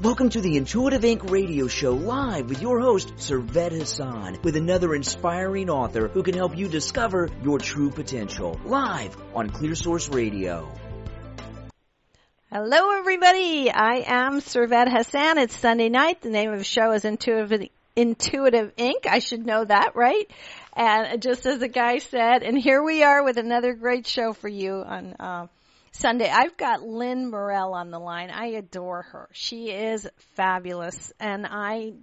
Welcome to the Intuitive Inc. radio show live with your host, Servet Hassan, with another inspiring author who can help you discover your true potential. Live on Clear Source Radio. Hello, everybody. I am Servet Hassan. It's Sunday night. The name of the show is Intuitive Inc. I should know that, right? And just as the guy said, and here we are with another great show for you on Sunday. I've got Lin Morel on the line. I adore her. She is fabulous, and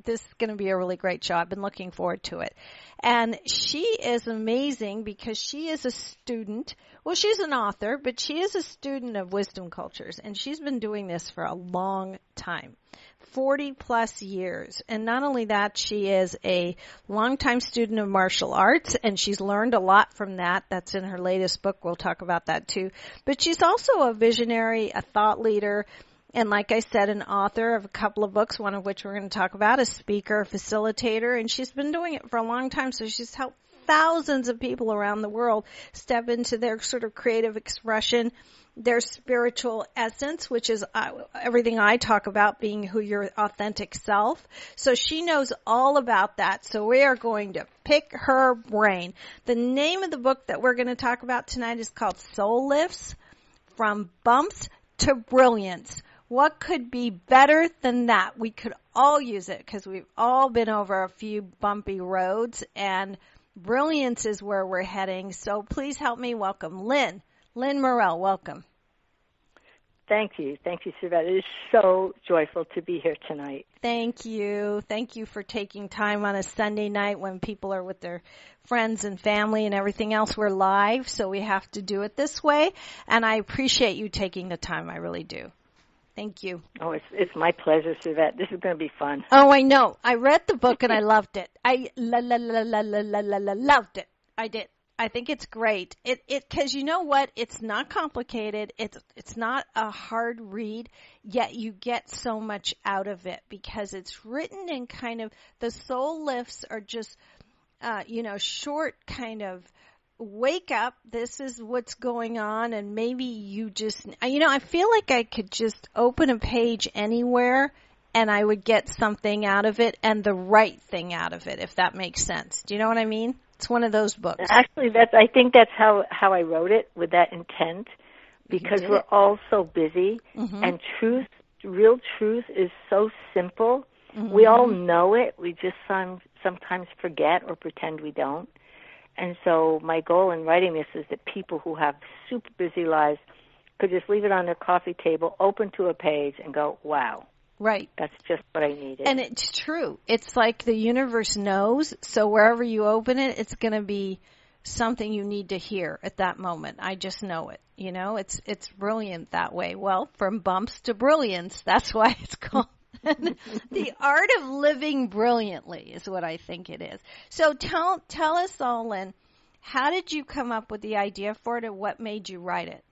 this is going to be a really great show. I've been looking forward to it. And she is amazing because she is a student. Well, she's an author, but she is a student of wisdom cultures, and she's been doing this for a long time. 40 plus years. And not only that, she is a longtime student of martial arts, and she's learned a lot from that. That's in her latest book. We'll talk about that too. But she's also a visionary, a thought leader, and like I said, an author of a couple of books, one of which we're going to talk about, a speaker, a facilitator, and she's been doing it for a long time. So she's helped thousands of people around the world step into their sort of creative expression, their spiritual essence, which is everything I talk about, being who your authentic self. So she knows all about that. So we are going to pick her brain. The name of the book that we're going to talk about tonight is called Soul Lifts, From Bumps to Brilliance. What could be better than that? We could all use it because we've all been over a few bumpy roads, and brilliance is where we're heading. So please help me welcome Lin Morel. Welcome. Thank you. Thank you, Servet. It is so joyful to be here tonight. Thank you. Thank you for taking time on a Sunday night when people are with their friends and family and everything else. We're live, so we have to do it this way. And I appreciate you taking the time. I really do. Thank you. Oh, it's my pleasure, Servet. This is going to be fun. Oh, I know. I read the book and I loved it. I loved it. I did. I think it's great. Cause you know what? It's not complicated. It's not a hard read, yet you get so much out of it because it's written in kind of, the soul lifts are just, short kind of, wake up, this is what's going on, and maybe you just, I feel like I could just open a page anywhere and I would get something out of it and the right thing out of it, if that makes sense. Do you know what I mean? It's one of those books. Actually, I think that's how I wrote it, with that intent, because we're all so busy, and real truth is so simple. We all know it. We just sometimes forget or pretend we don't. And so my goal in writing this is that people who have super busy lives could just leave it on their coffee table, open to a page, and go, wow. Right. That's just what I needed. And it's true. It's like the universe knows, so wherever you open it, it's going to be something you need to hear at that moment. I just know it. It's brilliant that way. Well, from bumps to brilliance, that's why it's called. The art of living brilliantly is what I think it is. So tell us all, Lin, how did you come up with the idea for it, and what made you write it?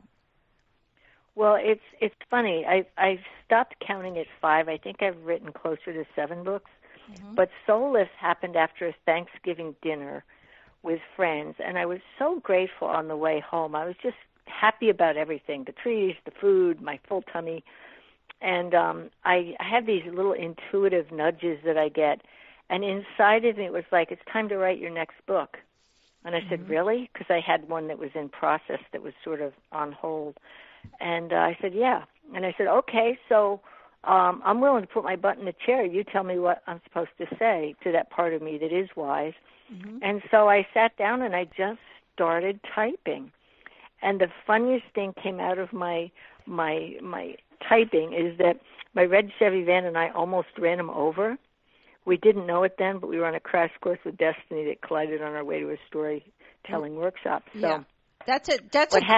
Well, it's funny. I've stopped counting at 5. I think I've written closer to 7 books. But Soul Lifts happened after a Thanksgiving dinner with friends, and I was so grateful on the way home. I was just happy about everything, the trees, the food, my full tummy. And I have these little intuitive nudges that I get, and inside of me it was like, it's time to write your next book. And I said, really? Because I had one that was in process that was sort of on hold. And I said, yeah. And I said, okay, so I'm willing to put my butt in the chair. You tell me what I'm supposed to say to that part of me that is wise. And so I sat down and I just started typing. And the funniest thing came out of my typing is that my red Chevy van and I almost ran him over. We didn't know it then, but we were on a crash course with destiny that collided on our way to a storytelling workshop. So yeah. That's a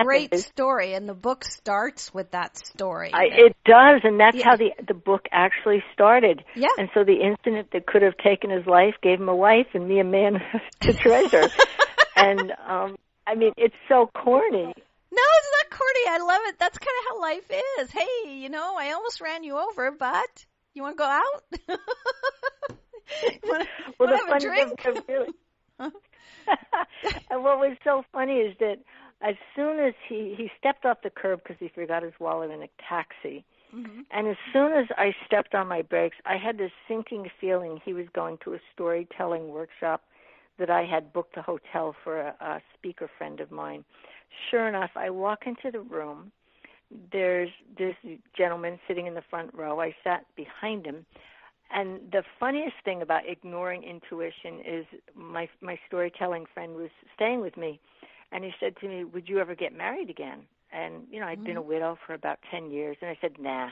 great story, and the book starts with that story. It does, and that's how the book actually started. Yeah. And so the incident that could have taken his life gave him a wife and me a man to treasure. And, it's so corny. No, it's not corny. I love it. That's kind of how life is. Hey, I almost ran you over, but you want to go out? want to have a drink? Really. And what was so funny is that as soon as he stepped off the curb because he forgot his wallet in a taxi, Mm-hmm. And as soon as I stepped on my brakes, I had this sinking feeling he was going to a storytelling workshop that I had booked a hotel for a speaker friend of mine. Sure enough, I walk into the room. There's this gentleman sitting in the front row. I sat behind him. And the funniest thing about ignoring intuition is my storytelling friend was staying with me, and he said to me, "Would you ever get married again?" And, you know, I'd been a widow for about 10 years, and I said, "Nah."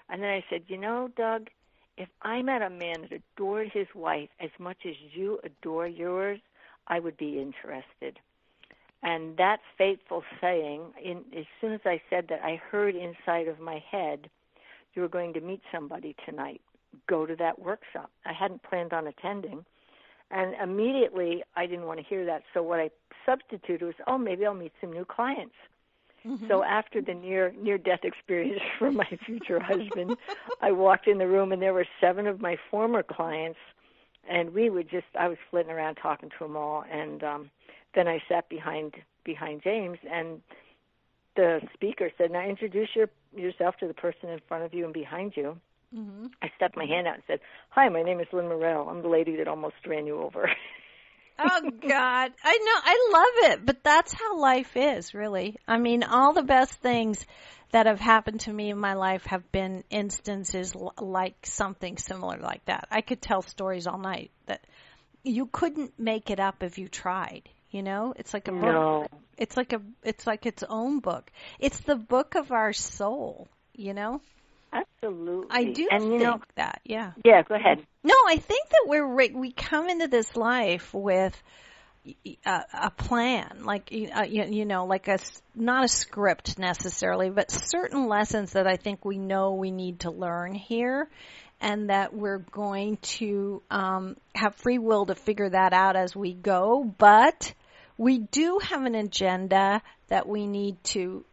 And then I said, "You know, Doug, if I met a man that adored his wife as much as you adore yours, I would be interested." And that fateful saying, as soon as I said that, I heard inside of my head, "You were going to meet somebody tonight. Go to that workshop." I hadn't planned on attending. And immediately I didn't want to hear that. So what I substituted was, "Oh, maybe I'll meet some new clients." Mm-hmm. So after the near-death experience for my future husband, I walked in the room and there were 7 of my former clients, and I was flitting around talking to them all. And then I sat behind James, and the speaker said, "Now introduce yourself to the person in front of you and behind you." Mm-hmm. I stuck my hand out and said, "Hi, my name is Lin Morel. I'm the lady that almost ran you over." Oh, God. I know. I love it. But that's how life is, really. I mean, all the best things that have happened to me in my life have been instances like something similar like that. I could tell stories all night that you couldn't make it up if you tried. You know, it's like a book. No. It's like its own book. It's the book of our soul, you know? Absolutely. I do think that, yeah. Yeah, go ahead. No, I think that we come into this life with a plan, like like not a script necessarily, but certain lessons that I think we know we need to learn here, and that we're going to have free will to figure that out as we go. But we do have an agenda that we need to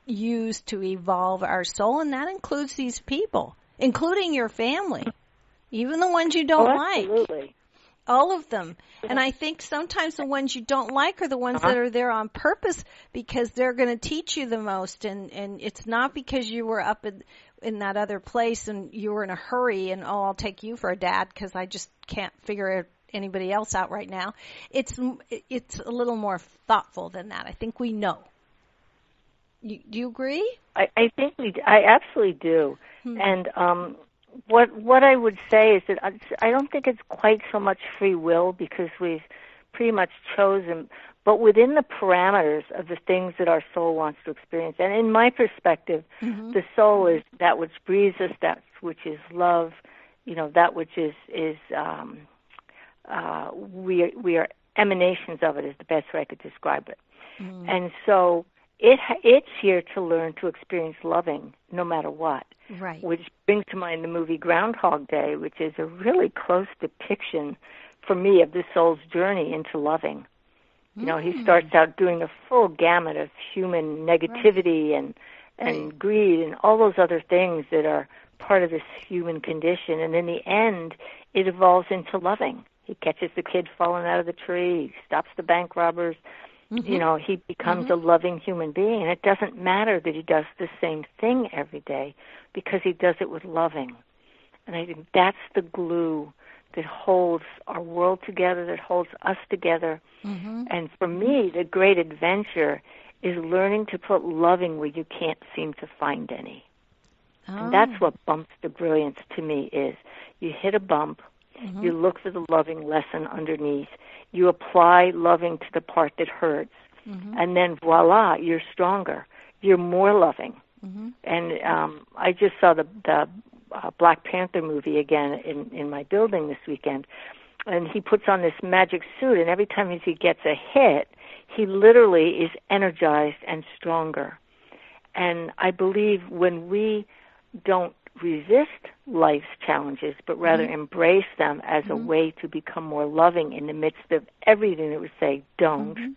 use to evolve our soul, and that includes these people, including your family, even the ones you don't like. All of them. Yeah. And I think sometimes the ones you don't like are the ones that are there on purpose, because they're going to teach you the most, and it's not because you were up in that other place and you were in a hurry and, "Oh, I'll take you for a dad because I just can't figure anybody else out right now." It's a little more thoughtful than that. I think we know. Do you agree? I think I absolutely do. And what I would say is that I don't think it's quite so much free will, because we've pretty much chosen, but within the parameters of the things that our soul wants to experience. And in my perspective, the soul is that which breathes us, that which is love, that which is we are emanations of it, is the best way I could describe it. And so it's here to learn to experience loving no matter what. Right. Which brings to mind the movie Groundhog Day, which is a really close depiction for me of the soul's journey into loving. He starts out doing the full gamut of human negativity and greed and all those other things that are part of this human condition. And in the end, it evolves into loving. He catches the kid falling out of the tree, he stops the bank robbers. He becomes a loving human being. And it doesn't matter that he does the same thing every day, because he does it with loving. And I think that's the glue that holds our world together, that holds us together. And for me, the great adventure is learning to put loving where you can't seem to find any. And that's what bumps the brilliance to me is. You hit a bump, you look for the loving lesson underneath, you apply loving to the part that hurts, and then voila, you're stronger. You're more loving. And I just saw the Black Panther movie again in my building this weekend, and he puts on this magic suit, and every time he gets a hit, he literally is energized and stronger. And I believe when we don't resist life's challenges, but rather embrace them as a way to become more loving in the midst of everything that we say don't,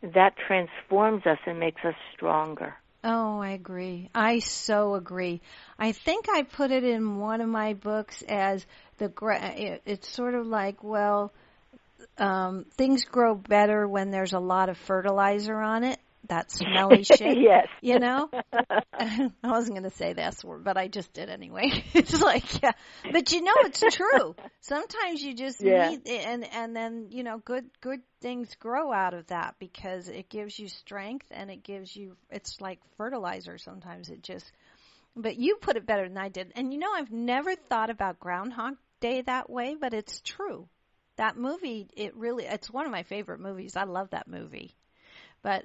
that transforms us and makes us stronger. Oh, I agree. I so agree. I think I put it in one of my books as it's sort of like, things grow better when there's a lot of fertilizer on it that smelly shit. Yes. You know? I wasn't going to say this word, but I just did anyway. It's like, yeah. But you know, it's true. Sometimes you just need, and then, you know, good things grow out of that because it gives you strength and it gives you, it's like fertilizer sometimes. It just, but you put it better than I did. And you know, I've never thought about Groundhog Day that way, but it's true. That movie, it's one of my favorite movies. I love that movie. But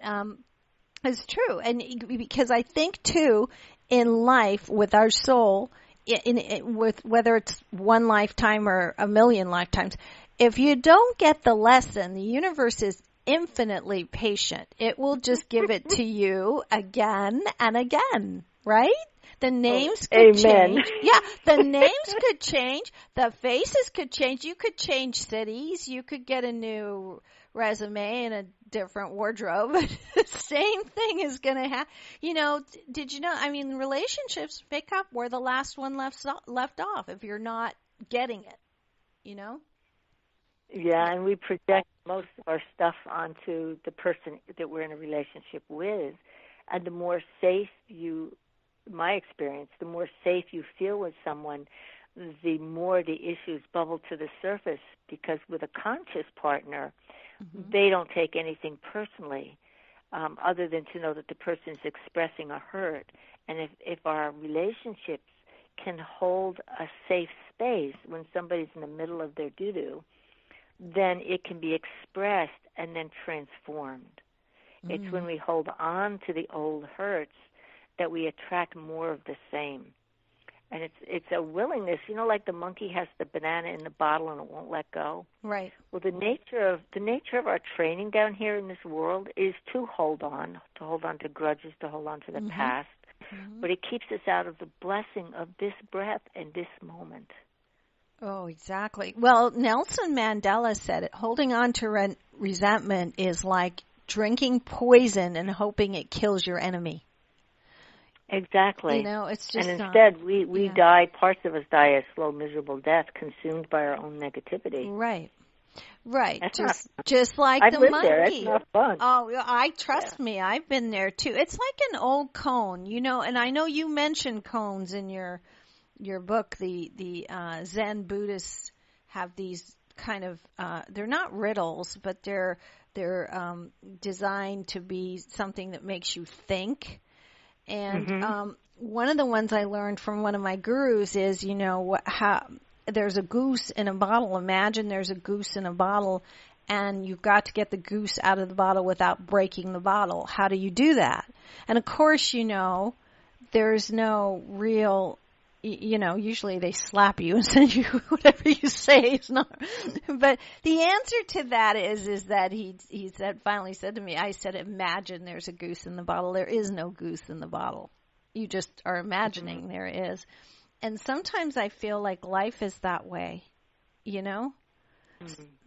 it's true. And because I think, too, in life, with our soul, with whether it's one lifetime or a million lifetimes, if you don't get the lesson, the universe is infinitely patient. It will just give it to you again and again, right? The names could change. Yeah, the names could change. The faces could change. You could change cities. You could get a new resume and a different wardrobe. The same thing is going to happen. You know, did you know? I mean, relationships pick up where the last one left off if you're not getting it, you know? Yeah, and we project most of our stuff onto the person that we're in a relationship with. And the more safe my experience, the more safe you feel with someone, the more the issues bubble to the surface, because with a conscious partner, they don't take anything personally, other than to know that the person is expressing a hurt. And if our relationships can hold a safe space when somebody's in the middle of their doo-doo, then it can be expressed and then transformed. It's when we hold on to the old hurts that we attract more of the same. And it's a willingness, you know, like the monkey has the banana in the bottle and it won't let go. Right. Well, the nature of our training down here in this world is to hold on to grudges, to hold on to the past. But it keeps us out of the blessing of this breath and this moment. Oh, exactly. Well, Nelson Mandela said it. Holding on to resentment is like drinking poison and hoping it kills your enemy. Exactly. You know, it's just and instead we die, parts of us die a slow, miserable death, consumed by our own negativity. Right. Right. That's just like I've the lived monkey. There. It's not fun. Oh, trust me, I've been there too. It's like an old cone, you know, and I know you mentioned cones in your book. The Zen Buddhists have these kind of they're not riddles, but they're designed to be something that makes you think. And one of the ones I learned from one of my gurus is, you know, how there's a goose in a bottle. Imagine there's a goose in a bottle, and you've got to get the goose out of the bottle without breaking the bottle. How do you do that? And of course, you know, there's no real, you know, usually they slap you and send you whatever you say is not. But the answer to that is that he finally said to me, I said, imagine there's a goose in the bottle. There is no goose in the bottle. You just are imagining there is. And sometimes I feel like life is that way, you know?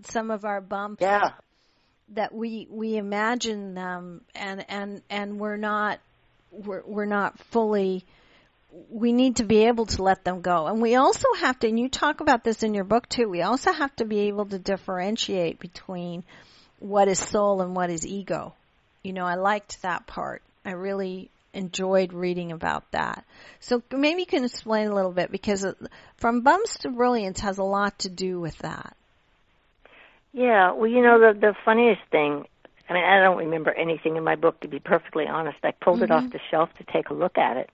Some of our bumps that we imagine them and we're not fully. We need to be able to let them go. And we also have to, and you talk about this in your book too, we also have to be able to differentiate between what is soul and what is ego. You know, I liked that part. I really enjoyed reading about that. So maybe you can explain a little bit, because From Bumps to Brilliance has a lot to do with that. Yeah, well, you know, the funniest thing, I mean, I don't remember anything in my book, to be perfectly honest. I pulled it off the shelf to take a look at it,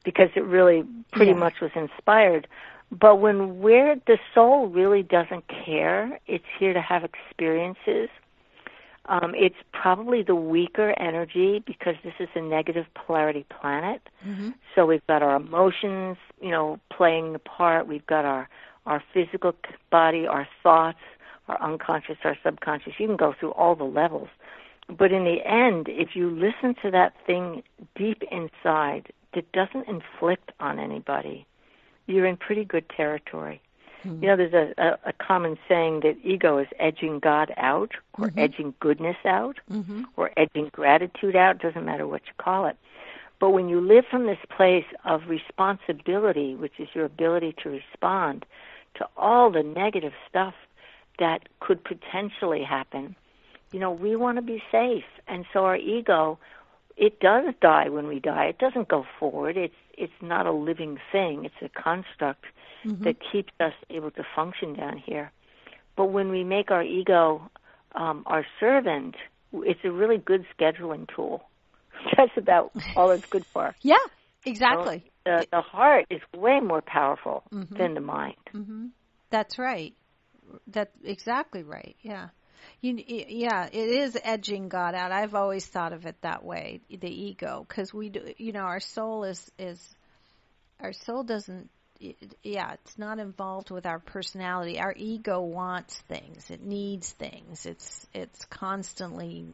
because it really pretty much was inspired. But where the soul really doesn't care, it's here to have experiences. It's probably the weaker energy, because this is a negative polarity planet. So we've got our emotions, you know, playing the part. We've got our physical body, our thoughts, our unconscious, our subconscious. You can go through all the levels. But in the end, if you listen to that thing deep inside that doesn't inflict on anybody, you're in pretty good territory. You know, there's a common saying that ego is edging God out, or edging goodness out, or edging gratitude out. Doesn't matter what you call it. But when you live from this place of responsibility, which is your ability to respond to all the negative stuff that could potentially happen, we want to be safe. And so our ego, it does die when we die. It doesn't go forward. It's not a living thing. It's a construct that keeps us able to function down here. But when we make our ego our servant, it's a really good scheduling tool. That's about all it's good for. Yeah, exactly. The heart is way more powerful than the mind. That's right. That's exactly right. Yeah. It is edging God out. I've always thought of it that way, the ego, because we do, our soul our soul doesn't, it's not involved with our personality. Our ego wants things. It needs things. It's constantly,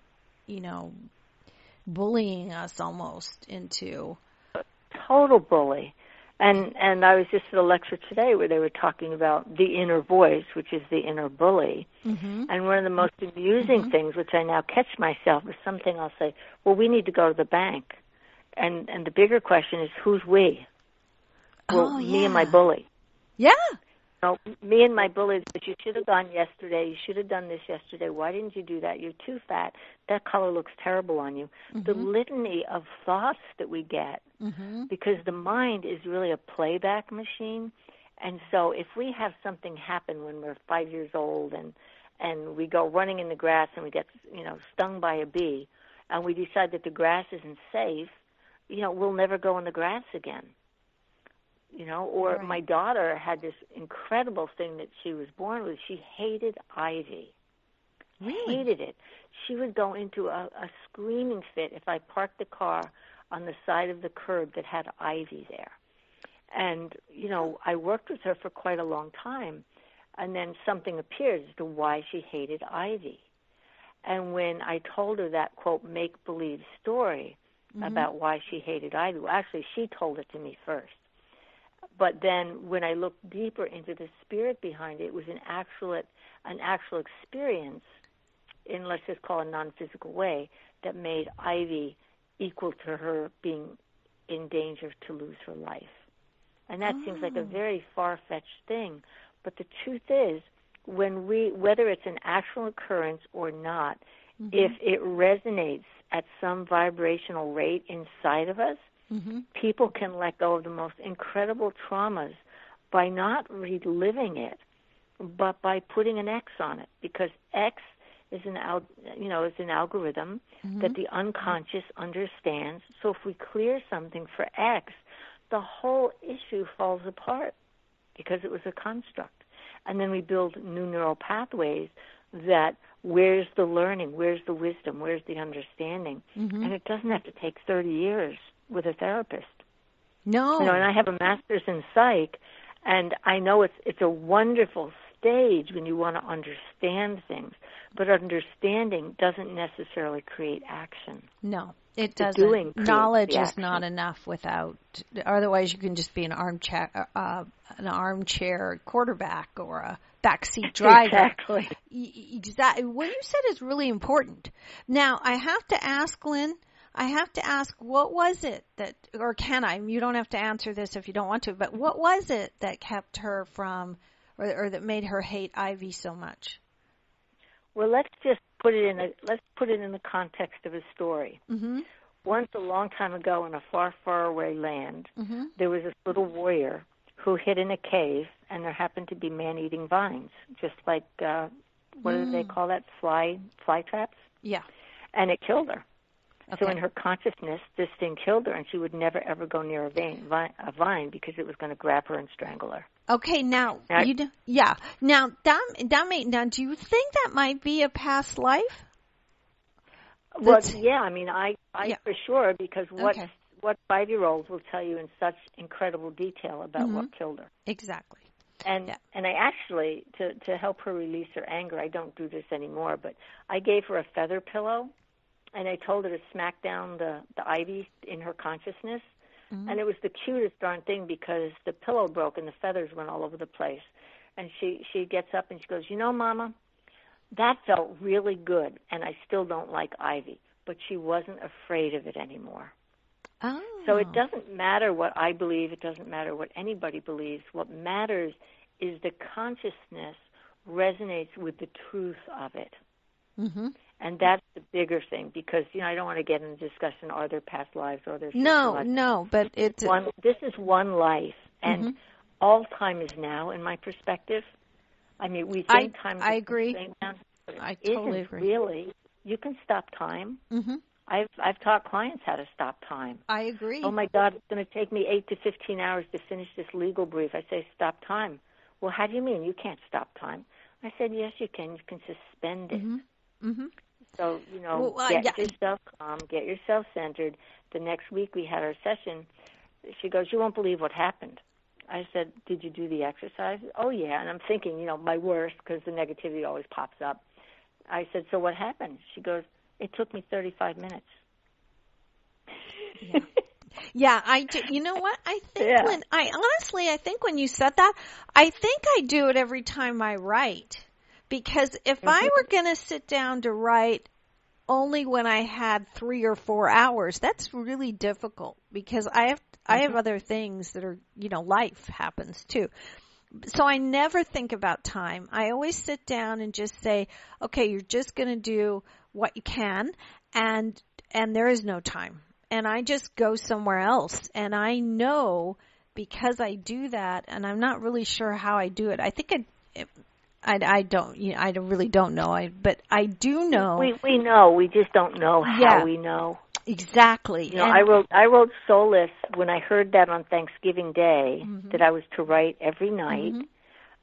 bullying us almost into. Total bully. And I was just at a lecture today where they were talking about the inner voice, which is the inner bully. And one of the most amusing things, which I now catch myself, is something I'll say, well, we need to go to the bank. And the bigger question is, who's we? Well, me and my bully. Yeah. Me and my bully, that you should have gone yesterday, you should have done this yesterday, why didn't you do that? You're too fat, that color looks terrible on you. The litany of thoughts that we get, because the mind is really a playback machine. And so if we have something happen when we're 5 years old and we go running in the grass and we get stung by a bee, and we decide that the grass isn't safe, we'll never go in the grass again. Or right. My daughter had this incredible thing that she was born with. She hated ivy. Really? Hated it. She would go into a screaming fit if I parked the car on the side of the curb that had ivy there. And, I worked with her for quite a long time, and then something appeared as to why she hated ivy. And when I told her that, quote, make-believe story about why she hated ivy, well, actually, she told it to me first. But then when I looked deeper into the spirit behind it, it was an actual experience in, let's just call it a non-physical way, that made ivy equal to her being in danger to lose her life. And that seems like a very far-fetched thing. But the truth is, whether it's an actual occurrence or not, if it resonates at some vibrational rate inside of us, people can let go of the most incredible traumas by not reliving it, but by putting an X on it, because X is an algorithm that the unconscious understands. So if we clear something for X, the whole issue falls apart because it was a construct. And then we build new neural pathways that where's the learning, where's the wisdom, where's the understanding, and it doesn't have to take 30 years with a therapist. No. And I have a master's in psych, and I know it's a wonderful stage when you want to understand things, but understanding doesn't necessarily create action. No, it doesn't. Knowledge is not enough without. Otherwise, you can just be an armchair quarterback or a backseat driver. Exactly. Exactly. What you said is really important. Now, I have to ask, Lynn. What was it that, or can I? You don't have to answer this if you don't want to. But what was it that kept her from, or that made her hate ivy so much? Well, let's just put it in the context of a story. Once, a long time ago, in a far, far away land, there was this little warrior who hid in a cave, and there happened to be man-eating vines, just like what do they call that? Fly traps. Yeah. And it killed her. Okay. So in her consciousness, this thing killed her, and she would never, ever go near a vine because it was going to grab her and strangle her. Okay, now, Now, do you think that might be a past life? Well, yeah, I for sure, because what 5-year-olds will tell you in such incredible detail about what killed her. Exactly. And I actually, to help her release her anger, I don't do this anymore, but I gave her a feather pillow. And I told her to smack down the ivy in her consciousness. And it was the cutest darn thing because the pillow broke and the feathers went all over the place. And she gets up and she goes, Mama, that felt really good, and I still don't like ivy. But she wasn't afraid of it anymore. Oh. So it doesn't matter what I believe. It doesn't matter what anybody believes. What matters is the consciousness resonates with the truth of it. And that's the bigger thing because, I don't want to get into discussion, are there past lives, are there future lives? No, but it's... This is one life, and all time is now, in my perspective. I mean, we think time is... I agree. Down, but I totally isn't agree. Really. You can stop time. I've taught clients how to stop time. I agree. Oh, my God, it's going to take me 8 to 15 hours to finish this legal brief. I say, stop time. Well, how do you mean? You can't stop time. I said, yes, you can. You can suspend it. So, get yourself calm, get yourself centered. The next week we had our session. She goes, you won't believe what happened. I said, did you do the exercise? Oh, yeah. And I'm thinking, my worst, because the negativity always pops up. I said, so what happened? She goes, it took me 35 minutes. Yeah, I do. You know what? I think I think when you said that, I think I do it every time I write. Because if I were going to sit down to write only when I had 3 or 4 hours, that's really difficult because I have other things that are, life happens too. So I never think about time. I always sit down and just say, okay, you're just going to do what you can and there is no time. And I just go somewhere else. And I know because I do that, and I'm not really sure how I do it. I think I don't. I really don't know. But I do know. We know. We just don't know how we know. Exactly. I wrote Soulless when I heard that on Thanksgiving Day that I was to write every night,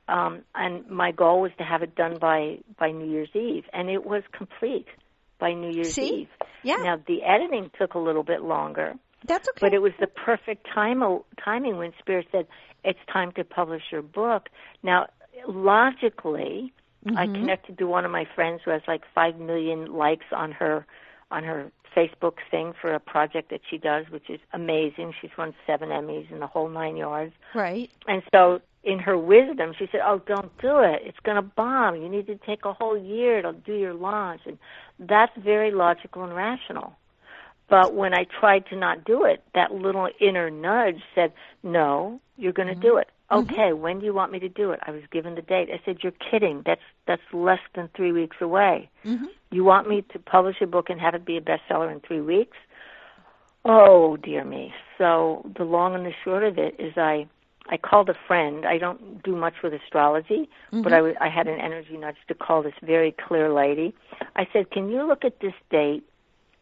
and my goal was to have it done by New Year's Eve, and it was complete by New Year's Eve. Yeah. Now the editing took a little bit longer. That's okay. But it was the perfect timing when Spirit said it's time to publish your book. Now, logically, I connected to one of my friends who has like 5 million likes on her Facebook thing for a project that she does, which is amazing. She's won 7 Emmys and the whole 9 yards. Right. And so in her wisdom, she said, oh, don't do it. It's going to bomb. You need to take a whole year to do your launch. And that's very logical and rational. But when I tried to not do it, that little inner nudge said, no, you're going to do it. Okay, when do you want me to do it? I was given the date. I said, you're kidding. That's less than 3 weeks away. You want me to publish a book and have it be a bestseller in 3 weeks? Oh, dear me. So the long and the short of it is I called a friend. I don't do much with astrology, but I had an energy nudge to call this very clear lady. I said, can you look at this date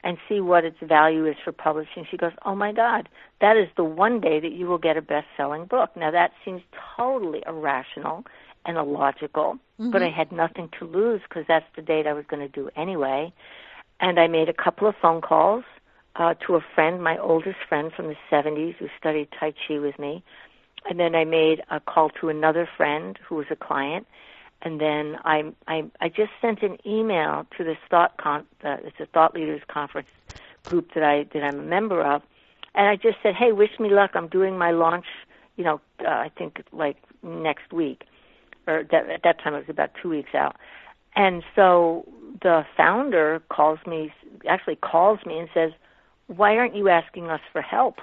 and see what its value is for publishing? She goes, oh, my God, that is the one day that you will get a best-selling book. Now, that seems totally irrational and illogical, but I had nothing to lose because that's the date I was going to do anyway. And I made a couple of phone calls to a friend, my oldest friend from the 70s who studied Tai Chi with me. And then I made a call to another friend who was a client. And then I just sent an email to this it's a thought leaders conference group that I'm a member of, and I just said, hey, wish me luck. I'm doing my launch, I think like next week, or at that time it was about 2 weeks out. And so the founder calls me and says, why aren't you asking us for help?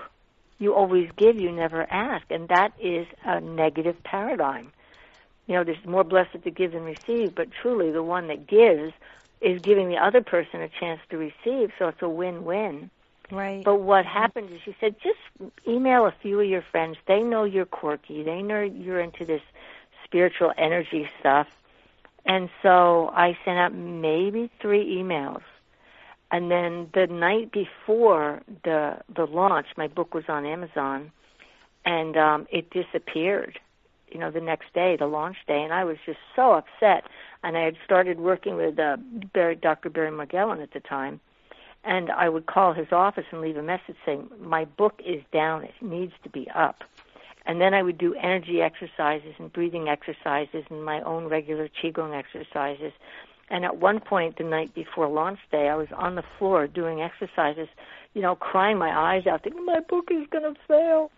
You always give, you never ask, and that is a negative paradigm. There's more blessed to give than receive, but truly the one that gives is giving the other person a chance to receive, so it's a win-win. Right. But what happened is she said, just email a few of your friends. They know you're quirky. They know you're into this spiritual energy stuff. And so I sent out maybe 3 emails. And then the night before the launch, my book was on Amazon, and it disappeared. The next day, the launch day, and I was just so upset. And I had started working with Dr. Barry Magellan at the time, and I would call his office and leave a message saying, my book is down, it needs to be up. And then I would do energy exercises and breathing exercises and my own regular Qigong exercises. And at one point, the night before launch day, I was on the floor doing exercises, crying my eyes out, thinking, my book is going to fail.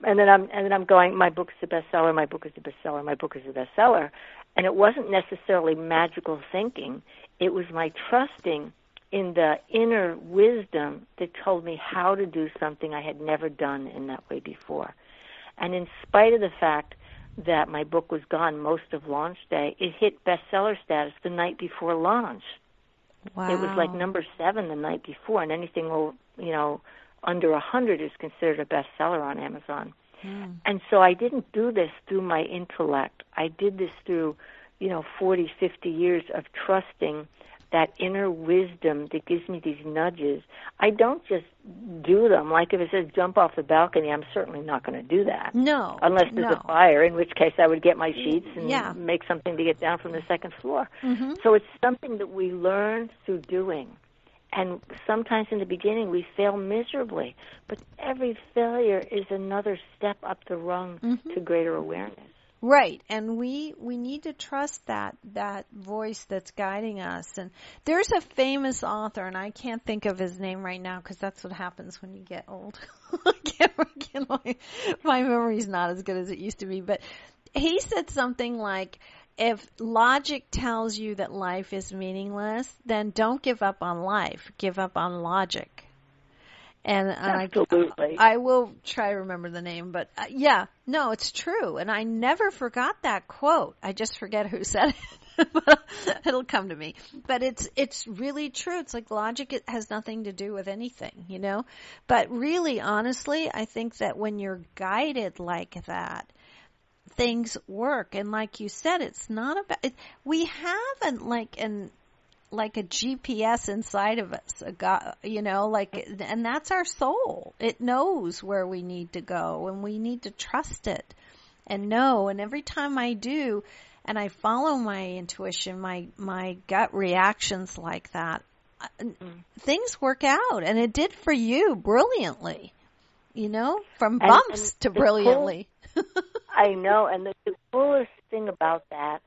And then I'm going, my book is a bestseller, my book is a bestseller, my book is a bestseller. And it wasn't necessarily magical thinking. It was my trusting in the inner wisdom that told me how to do something I had never done in that way before. And in spite of the fact that my book was gone most of launch day, it hit bestseller status the night before launch. Wow. It was like number 7 the night before, and anything, under 100 is considered a bestseller on Amazon. And so I didn't do this through my intellect. I did this through, 40, 50 years of trusting that inner wisdom that gives me these nudges. I don't just do them. Like if it says jump off the balcony, I'm certainly not going to do that. No. Unless there's a fire, in which case I would get my sheets and make something to get down from the second floor. Mm-hmm. So it's something that we learn through doing. And sometimes in the beginning we fail miserably, but every failure is another step up the rung to greater awareness. Right, and we need to trust that voice that's guiding us. And there's a famous author, and I can't think of his name right now because that's what happens when you get old. My memory's not as good as it used to be. But he said something like, if logic tells you that life is meaningless, then don't give up on life. Give up on logic. And absolutely. I will try to remember the name, but it's true. And I never forgot that quote. I just forget who said it, but it'll come to me. But it's really true. It's like logic has nothing to do with anything, But really, honestly, I think that when you're guided like that, things work. And like you said, it's not about, we have like a GPS inside of us, and that's our soul. It knows where we need to go, and we need to trust it and know. And every time I do, and I follow my intuition, my gut reactions like that, things work out. And it did for you brilliantly, from bumps to brilliantly. I know, and the coolest thing about that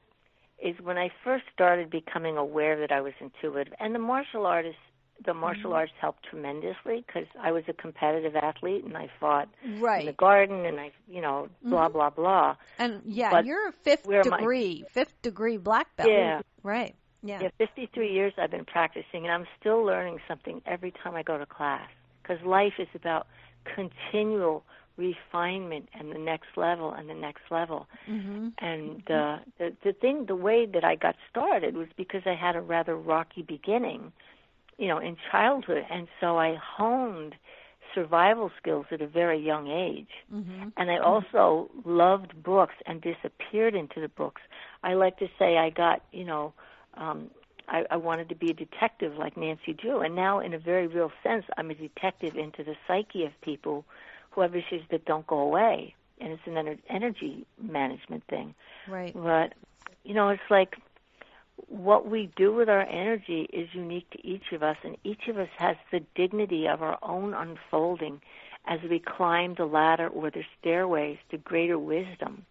is when I first started becoming aware that I was intuitive, and the martial arts helped tremendously because I was a competitive athlete and I fought in the garden and I, blah, blah, blah. And but you're a fifth degree black belt. Yeah. Right. Yeah. 53 years I've been practicing, and I'm still learning something every time I go to class because life is about continual refinement and the next level and the next level. And the way that I got started was because I had a rather rocky beginning, in childhood, and so I honed survival skills at a very young age. And I also loved books and disappeared into the books. I like to say I got, I wanted to be a detective like Nancy Drew, and now in a very real sense I'm a detective into the psyche of people who have issues that don't go away, and it's an energy management thing. Right. But, it's like what we do with our energy is unique to each of us, and each of us has the dignity of our own unfolding as we climb the ladder or the stairways to greater wisdom.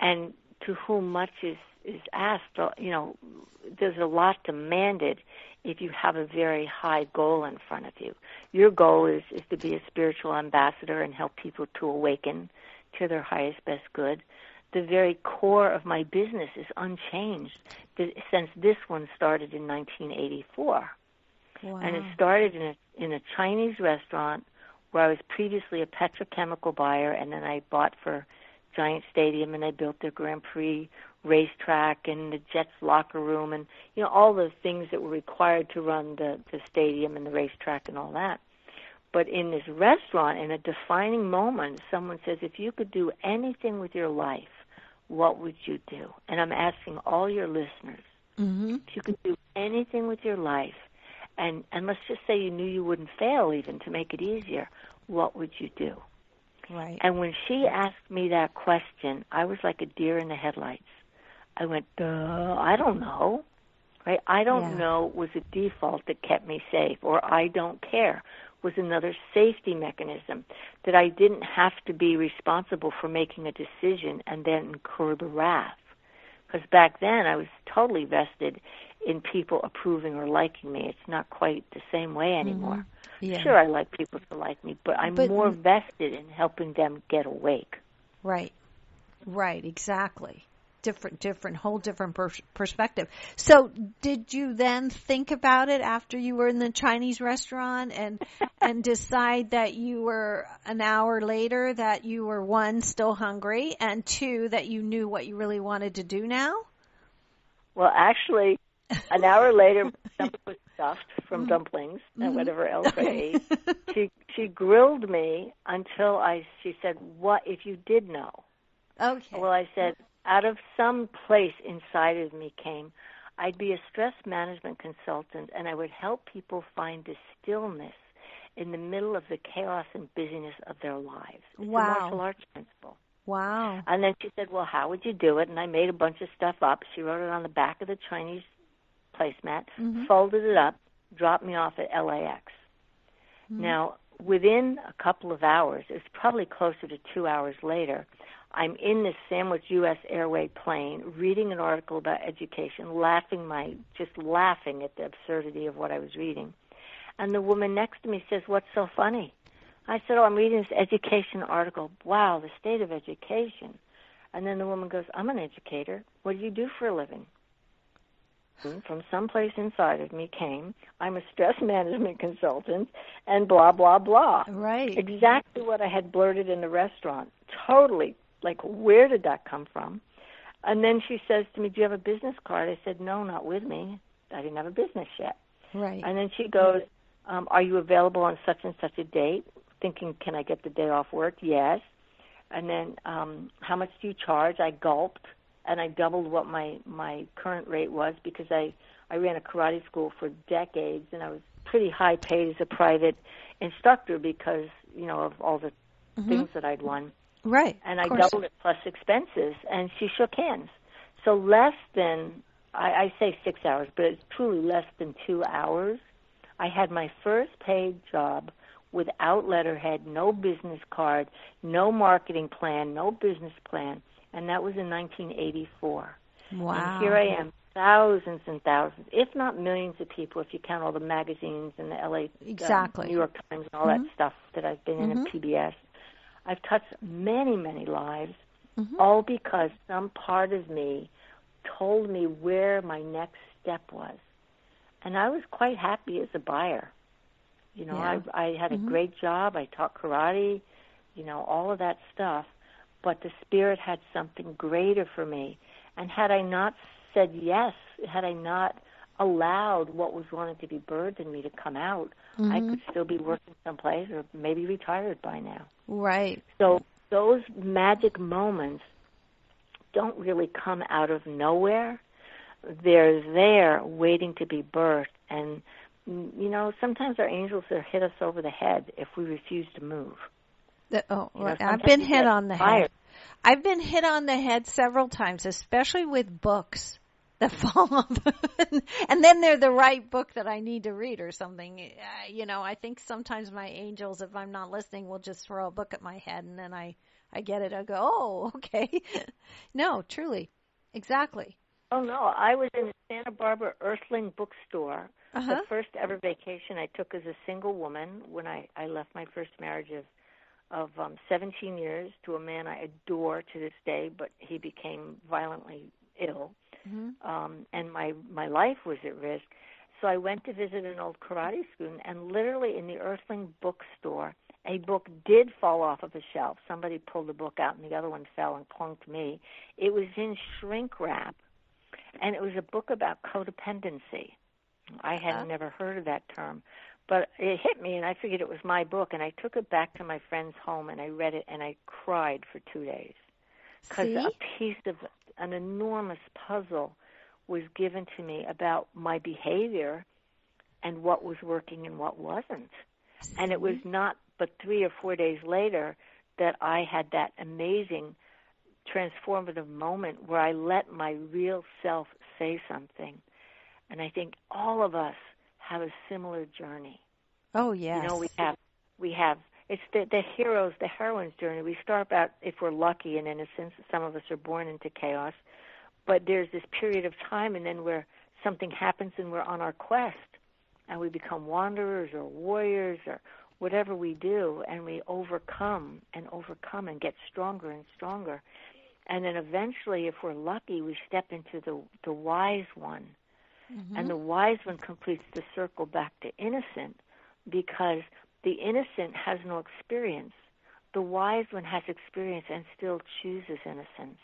And to whom much is asked, there's a lot demanded if you have a very high goal in front of you. Your goal is to be a spiritual ambassador and help people to awaken to their highest, best good. The very core of my business is unchanged since this one started in 1984. Wow. And it started in a Chinese restaurant where I was previously a petrochemical buyer, and then I bought for Giant Stadium, and I built their Grand Prix racetrack and the Jets locker room and, all the things that were required to run the stadium and the racetrack and all that. But in this restaurant, in a defining moment, someone says, if you could do anything with your life, what would you do? And I'm asking all your listeners, if you could do anything with your life, and let's just say you knew you wouldn't fail even to make it easier, what would you do? Right. And when she asked me that question, I was like a deer in the headlights. I went, I don't know. Right? I don't know was a default that kept me safe, or I don't care was another safety mechanism, that I didn't have to be responsible for making a decision and then incur the wrath. Because back then I was totally vested in people approving or liking me. It's not quite the same way anymore. Yeah. Sure, I like people to like me, but I'm more vested in helping them get awake. Right, exactly. Whole different perspective. So did you then think about it after you were in the Chinese restaurant and decide that you were an hour later that you were, one, still hungry, and two, that you knew what you really wanted to do now? Well, actually, An hour later, my stomach was stuffed from dumplings and whatever else I ate. She grilled me until she said, "What if you did know?" Okay. Well, I said, out of some place inside of me came, I'd be a stress management consultant, and I would help people find the stillness in the middle of the chaos and busyness of their lives. It's a martial arts principle. Wow. And then she said, well, how would you do it? And I made a bunch of stuff up. She wrote it on the back of the Chinese placemat, folded it up, dropped me off at LAX. Now, within a couple of hours, it's probably closer to 2 hours later, I'm in this Sandwich U.S. Airway plane, reading an article about education, just laughing at the absurdity of what I was reading. And the woman next to me says, what's so funny? I said, I'm reading this education article. Wow, the state of education. And then the woman goes, I'm an educator. What do you do for a living? From someplace inside of me came, I'm a stress management consultant, and blah, blah, blah. Right. Exactly what I had blurted in the restaurant. Totally. Like, where did that come from? And then she says to me, do you have a business card? I said, no, not with me. I didn't have a business yet. Right. And then she goes, are you available on such and such a date? Thinking, can I get the day off work? Yes. And then, how much do you charge? I gulped, and I doubled what my current rate was because I ran a karate school for decades, and I was pretty high paid as a private instructor because, of all the things that I'd won. Right. And I doubled it plus expenses, and she shook hands. So less than, I say 6 hours, but it's truly less than 2 hours, I had my first paid job without letterhead, no business card, no marketing plan, no business plan, and that was in 1984. Wow. And here I am, thousands and thousands, if not millions of people, if you count all the magazines and the LA, New York Times and all that stuff that I've been in PBS. I've touched many, many lives, all because some part of me told me where my next step was. And I was quite happy as a buyer. I had a great job. I taught karate, all of that stuff. But the Spirit had something greater for me. And had I not said yes, had I not allowed what was wanting to be birthed in me to come out, I could still be working someplace or maybe retired by now. Right. So those magic moments don't really come out of nowhere. They're there waiting to be birthed. And, sometimes our angels hit us over the head if we refuse to move. I've been hit on the head. I've been hit on the head several times, especially with books that fall off. And then they're the right book that I need to read or something. I think sometimes my angels, if I'm not listening, will just throw a book at my head, and then I get it. I go, oh, okay. No, truly. Exactly. Oh, no. I was in the Santa Barbara Earthling bookstore. The first ever vacation I took as a single woman when I left my first marriage of 17 years to a man I adore to this day, but he became violently ill. And my life was at risk. So I went to visit an old karate student, and literally in the Earthling bookstore, a book did fall off of a shelf. Somebody pulled the book out, and the other one fell and clung to me. It was in shrink wrap, and it was a book about codependency. I had never heard of that term, but it hit me, and I figured it was my book, and I took it back to my friend's home, and I read it, and I cried for 2 days because a piece of an enormous puzzle was given to me about my behavior and what was working and what wasn't. And it was not but 3 or 4 days later that I had that amazing transformative moment where I let my real self say something. And I think all of us have a similar journey. Oh, yes. We have. It's the heroes, the heroines' journey. We start out, if we're lucky, in innocence. Some of us are born into chaos. But there's this period of time, and then where something happens and we're on our quest, and we become wanderers or warriors or whatever we do, and we overcome and get stronger and stronger. And then eventually, if we're lucky, we step into the wise one. And the wise one completes the circle back to innocent, because the innocent has no experience. The wise one has experience and still chooses innocence.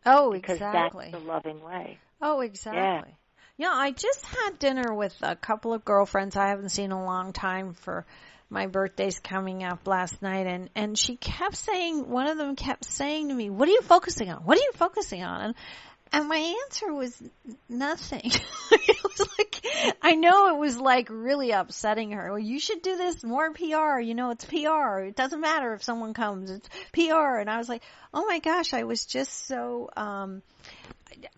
Oh, because exactly. That's the loving way. Oh, exactly. Yeah, I just had dinner with a couple of girlfriends I haven't seen in a long time for my birthday's coming up last night, and she kept saying, one of them kept saying to me, what are you focusing on? What are you focusing on? And my answer was nothing. It was like, I know it was like really upsetting her. Well, you should do this, more PR. You know, it's PR. It doesn't matter if someone comes. It's PR. And I was like, oh my gosh, I was just so,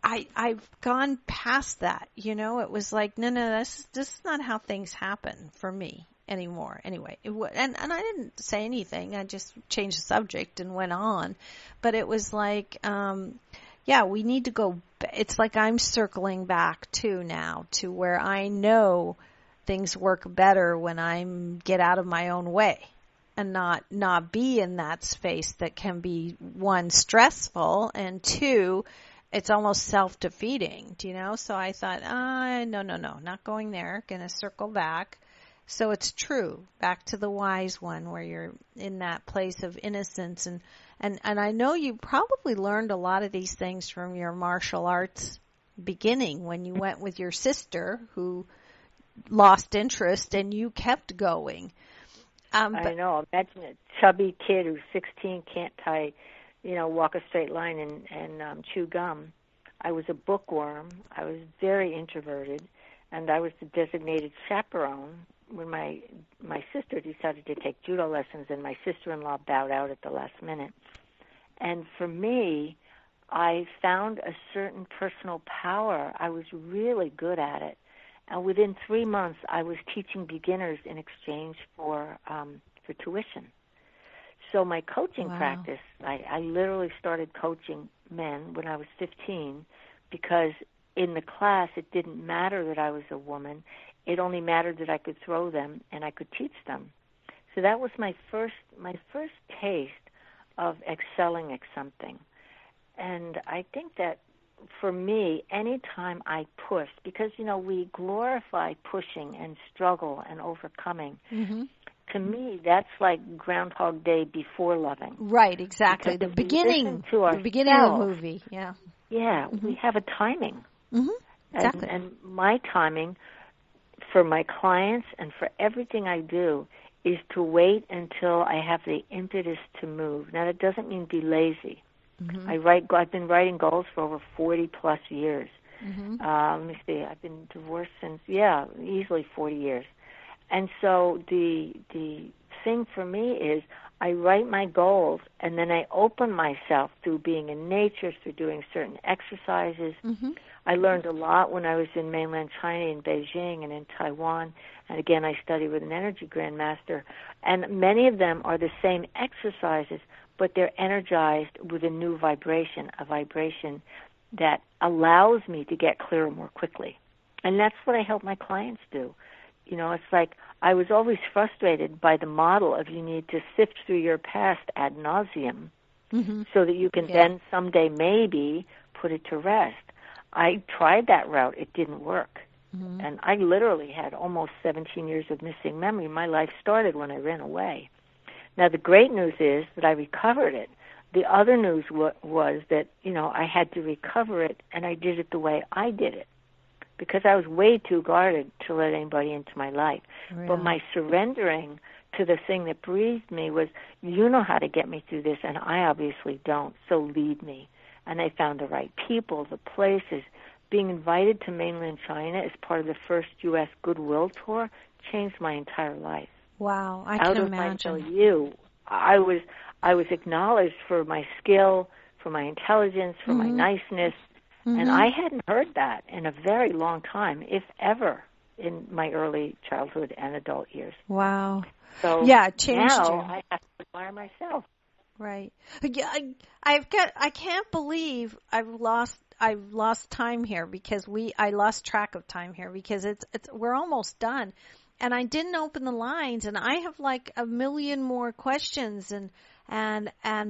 I've gone past that. You know, it was like, no, this is not how things happen for me anymore. Anyway, and I didn't say anything. I just changed the subject and went on. But it was like, yeah, we need to go. It's like I'm circling back to now to where I know things work better when I get out of my own way and not be in that space that can be, one, stressful, and two, it's almost self-defeating, you know? So I thought, no, not going there. Going to circle back. So it's true. Back to the wise one where you're in that place of innocence. And I know you probably learned a lot of these things from your martial arts beginning when you went with your sister who lost interest and you kept going. I know. Imagine a chubby kid who's 16, can't walk a straight line and chew gum. I was a bookworm. I was very introverted, and I was the designated chaperone when my sister decided to take judo lessons, and my sister-in-law bowed out at the last minute. And for me, I found a certain personal power. I was really good at it. And within 3 months, I was teaching beginners in exchange for tuition. So my coaching practice, I literally started coaching men when I was 15 because in the class it didn't matter that I was a woman. It only mattered that I could throw them and I could teach them. So that was my first taste of excelling at something. And I think that for me, any time I push, because, we glorify pushing and struggle and overcoming. Mm-hmm. To me, that's like Groundhog Day before loving. Right, exactly. The beginning of the movie, yeah. Yeah, mm-hmm. We have a timing. Mm-hmm. Exactly. And my timing for my clients and for everything I do is to wait until I have the impetus to move. Now, that doesn't mean be lazy. Mm-hmm. I've been writing goals for over 40-plus years. Mm-hmm. Let me see. I've been divorced since, easily 40 years. And so the thing for me is I write my goals, and then I open myself through being in nature, through doing certain exercises. Mm-hmm. I learned a lot when I was in mainland China, in Beijing, and in Taiwan. And again, I studied with an energy grandmaster. And many of them are the same exercises, but they're energized with a new vibration, a vibration that allows me to get clearer more quickly. And that's what I help my clients do. It's like I was always frustrated by the model of you need to sift through your past ad nauseum mm-hmm. so that you can then someday maybe put it to rest. I tried that route. It didn't work. Mm-hmm. And I literally had almost 17 years of missing memory. My life started when I ran away. Now, the great news is that I recovered it. The other news was that, I had to recover it, and I did it the way I did it, because I was way too guarded to let anybody into my life. Really? But my surrendering to the thing that breathed me was, you know how to get me through this, and I obviously don't, so lead me. And I found the right people, the places. Being invited to mainland China as part of the first U.S. Goodwill Tour changed my entire life. Wow, I can imagine. Out of I was acknowledged for my skill, for my intelligence, for mm-hmm. my niceness. Mm-hmm. And I hadn't heard that in a very long time, if ever, in my early childhood and adult years. Wow. So it changed now you. I have to admire myself. Right. Yeah, I can't believe I've lost time here because I lost track of time here because we're almost done. And I didn't open the lines, and I have like a million more questions and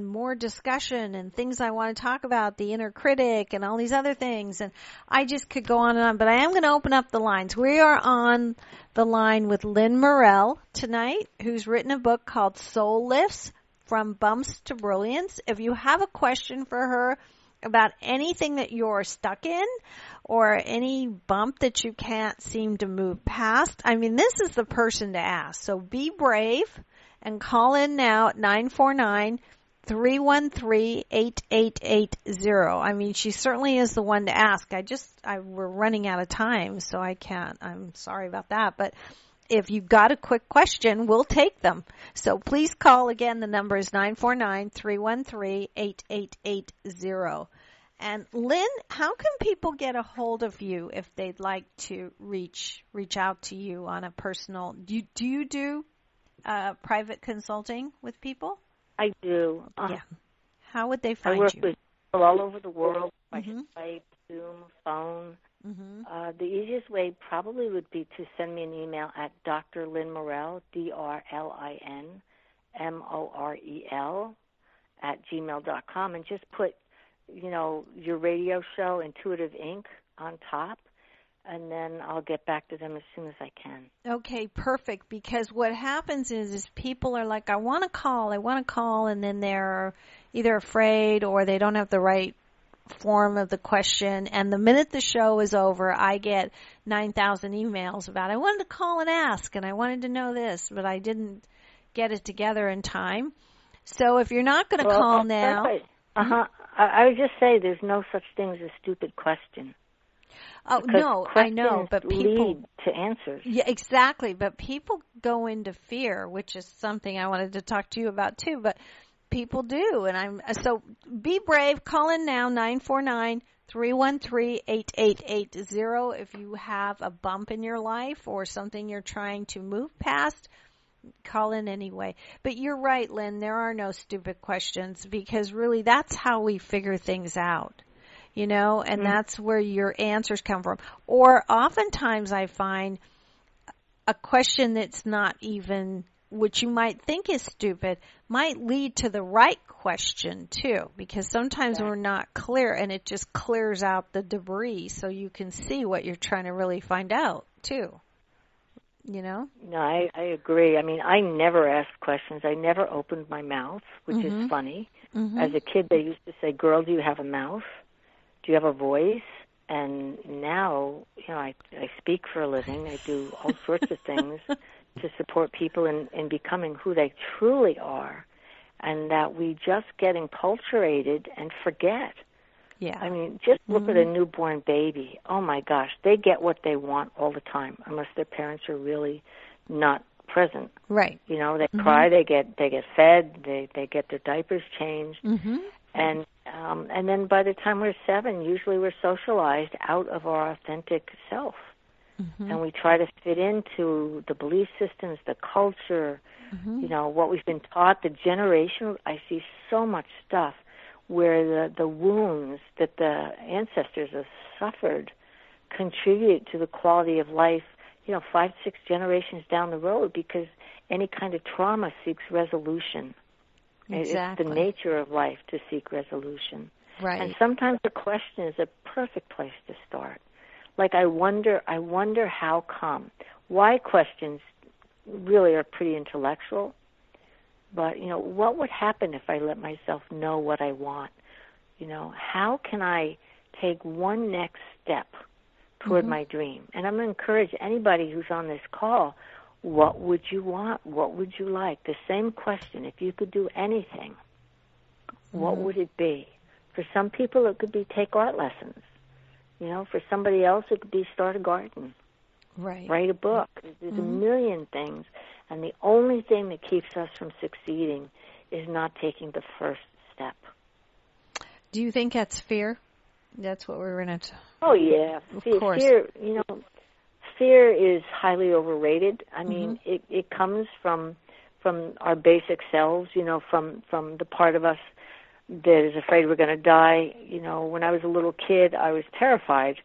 more discussion and things I want to talk about, the inner critic and all these other things. And I just could go on and on, but I am going to open up the lines. We are on the line with Lin Morel tonight, who's written a book called Soul Lifts, From Bumps to Brilliance. If you have a question for her, about anything that you're stuck in or any bump that you can't seem to move past, I mean, this is the person to ask. So be brave and call in now at 949-313-8880. I mean, she certainly is the one to ask. We're running out of time, so I can't. I'm sorry about that. But if you've got a quick question, we'll take them. So please call again. The number is 949-313-8880. And Lynn, how can people get a hold of you if they'd like to reach out to you on a personal? Do you do private consulting with people? I do. Yeah. How would they find you? I work with people all over the world by Skype, Zoom, phone. Mm-hmm. The easiest way probably would be to send me an email at Dr. Lin Morel, DrLinMorel @gmail.com, and just put, your radio show, Intuitive Inc., on top, and then I'll get back to them as soon as I can. Okay, perfect, because what happens is people are like, I want to call, and then they're either afraid or they don't have the right form of the question, and the minute the show is over, I get 9,000 emails about, I wanted to call and ask, and I wanted to know this, but I didn't get it together in time. So if you're not going to call now... I would just say there's no such thing as a stupid question. Oh, no, I know, but people lead to answers. Yeah, exactly, but people go into fear, which is something I wanted to talk to you about too, but people do, and so be brave. Call in now, 949-313-8880. If you have a bump in your life or something you're trying to move past, call in anyway. But you're right, Lynn, there are no stupid questions, because really that's how we figure things out, and that's where your answers come from. Or oftentimes I find a question that's not even, which you might think is stupid, might lead to the right question too, because sometimes we're not clear and it just clears out the debris so you can see what you're trying to really find out too. No, I agree. I mean, I never asked questions. I never opened my mouth, which is funny. Mm-hmm. As a kid, they used to say, girl, do you have a mouth? Do you have a voice? And now, I speak for a living. I do all sorts of things to support people in becoming who they truly are, and that we just get enculturated and forget. Yeah. I mean, just look at a newborn baby. Oh, my gosh, they get what they want all the time, unless their parents are really not present. Right. They cry, they get fed, they get their diapers changed, and then by the time we're 7, usually we're socialized out of our authentic self. And we try to fit into the belief systems, the culture, what we've been taught, the generation. I see so much stuff where the wounds that the ancestors have suffered contribute to the quality of life, 5, 6 generations down the road, because any kind of trauma seeks resolution. Exactly. It's the nature of life to seek resolution. Right. And sometimes the question is a perfect place to start. Like, I wonder how come. Why questions really are pretty intellectual. But, what would happen if I let myself know what I want? How can I take one next step toward my dream? And I'm going to encourage anybody who's on this call, what would you want? What would you like? The same question. If you could do anything, what would it be? For some people, it could be take art lessons. For somebody else, it could be start a garden. Right. Write a book. There's a million things. And the only thing that keeps us from succeeding is not taking the first step. Do you think that's fear? That's what we're going to... Oh, yeah. Of course. Fear is highly overrated. I mean, it comes from our basic selves, from the part of us that is afraid we're going to die. When I was a little kid, I was terrified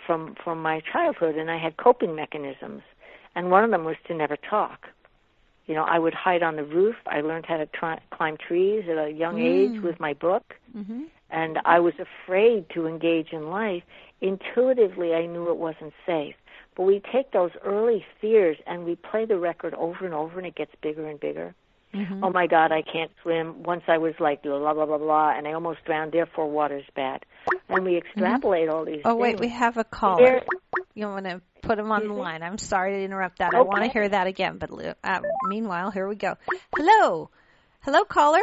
from my childhood, and I had coping mechanisms. And one of them was to never talk. I would hide on the roof. I learned how to climb trees at a young age with my book. And I was afraid to engage in life. Intuitively, I knew it wasn't safe. But we take those early fears and we play the record over and over, and it gets bigger and bigger. Oh, my God, I can't swim. Once I was like, blah, blah, blah, blah, and I almost drowned, therefore water's bad. And we extrapolate all these things. Oh, wait, we have a caller. You want to put him on the line. I'm sorry to interrupt that. Okay. I want to hear that again, but meanwhile, here we go. Hello. Hello, caller.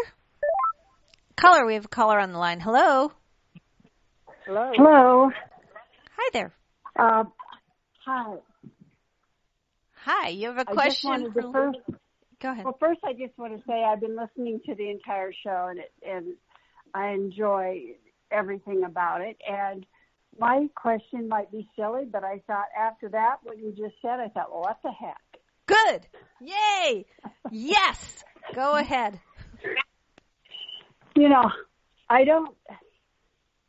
Caller, we have a caller on the line. Hello. Hello. Hello. Hi there. Hi. Hi, you have a question? Go ahead. Well, first I just want to say I've been listening to the entire show, and I enjoy everything about it. And my question might be silly, but I thought after that, what you just said, I thought, well, what the heck? Good. Yay. Yes. Go ahead. You know, I don't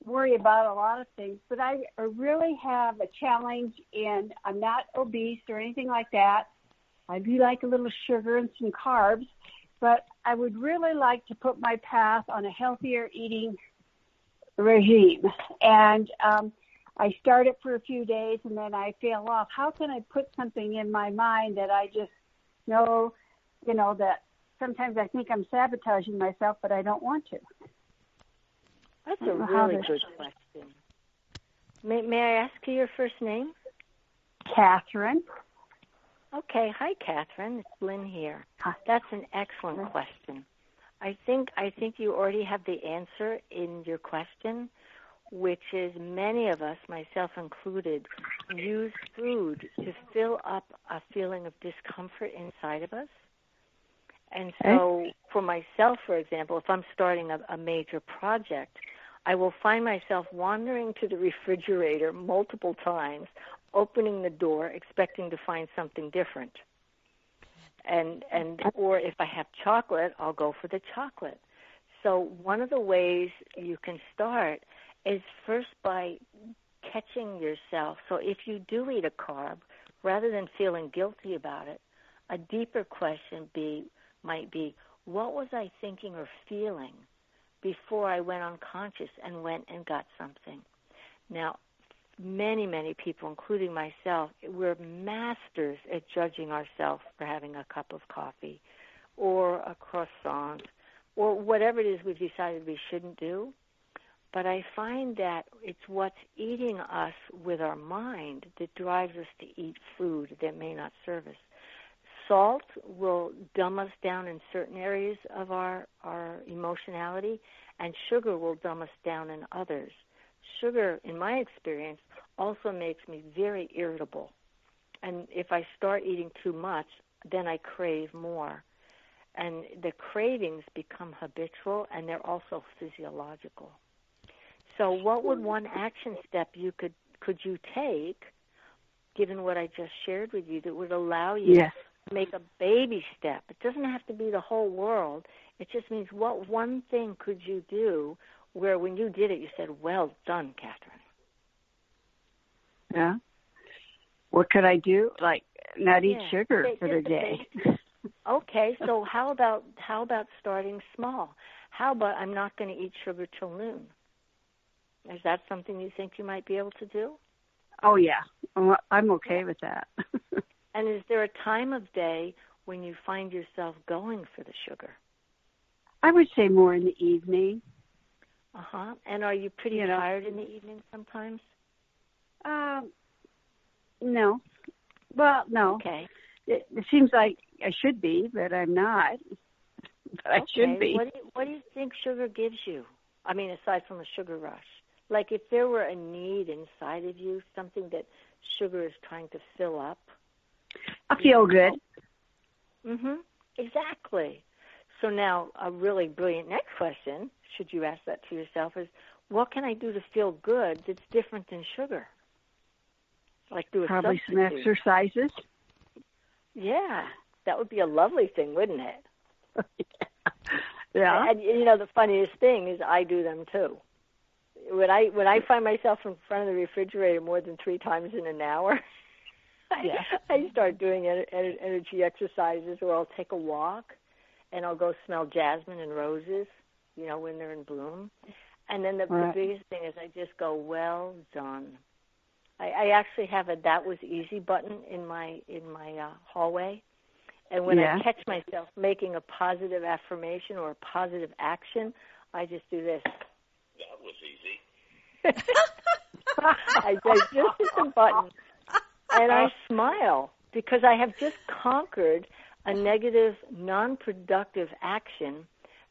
worry about a lot of things, but I really have a challenge in, I'm not obese or anything like that. I do like a little sugar and some carbs, but I would really like to put my path on a healthier eating regime. And I started for a few days and then I fell off. How can I put something in my mind that I just know, that sometimes I think I'm sabotaging myself, but I don't want to? That's a really good question. May I ask you your first name? Catherine. Okay. Hi, Catherine. It's Lynn here. That's an excellent question. I think you already have the answer in your question, which is many of us, myself included, use food to fill up a feeling of discomfort inside of us. And so for myself, for example, if I'm starting a major project, I will find myself wandering to the refrigerator multiple times, opening the door, expecting to find something different. Or if I have chocolate, I'll go for the chocolate. So one of the ways you can start is first by catching yourself. So if you do eat a carb, rather than feeling guilty about it, a deeper question might be, what was I thinking or feeling before I went unconscious and went and got something? Now, many, many people, including myself, we're masters at judging ourselves for having a cup of coffee or a croissant or whatever it is we've decided we shouldn't do. But I find that it's what's eating us with our mind that drives us to eat food that may not serve us. Salt will dumb us down in certain areas of our emotionality, and sugar will dumb us down in others. Sugar, in my experience, also makes me very irritable. And if I start eating too much, then I crave more. And the cravings become habitual, and they're also physiological. So what would one action step could you take, given what I just shared with you, that would allow you to make a baby step? It doesn't have to be the whole world. It just means what one thing could you do where when you did it, you said, well done, Catherine. Yeah. What could I do? Like not eat sugar for the day. Okay, so how about starting small? How about I'm not going to eat sugar till noon? Is that something you think you might be able to do? Oh, yeah. I'm okay with that. And is there a time of day when you find yourself going for the sugar? I would say more in the evening. Uh-huh. And are you pretty tired in the evening sometimes? No. Well, no. Okay. It seems like I should be, but I'm not. But I should be. What do you think sugar gives you? I mean, aside from a sugar rush. Like if there were a need inside of you, something that sugar is trying to fill up. I feel good. Mm-hmm. Exactly. So now a really brilliant next question, should you ask that to yourself, is what can I do to feel good that's different than sugar? Like do a Probably substitute. some exercises. Yeah, that would be a lovely thing, wouldn't it? Yeah. And the funniest thing is I do them too. When I find myself in front of the refrigerator more than 3 times in an hour, I start doing energy exercises, or I'll take a walk, and I'll go smell jasmine and roses, when they're in bloom. And then the biggest thing is I just go, well done. I actually have a that was easy button in my hallway, And when I catch myself making a positive affirmation or a positive action, I just do this. That was easy. I just hit the button, and I smile because I have just conquered a negative, non-productive action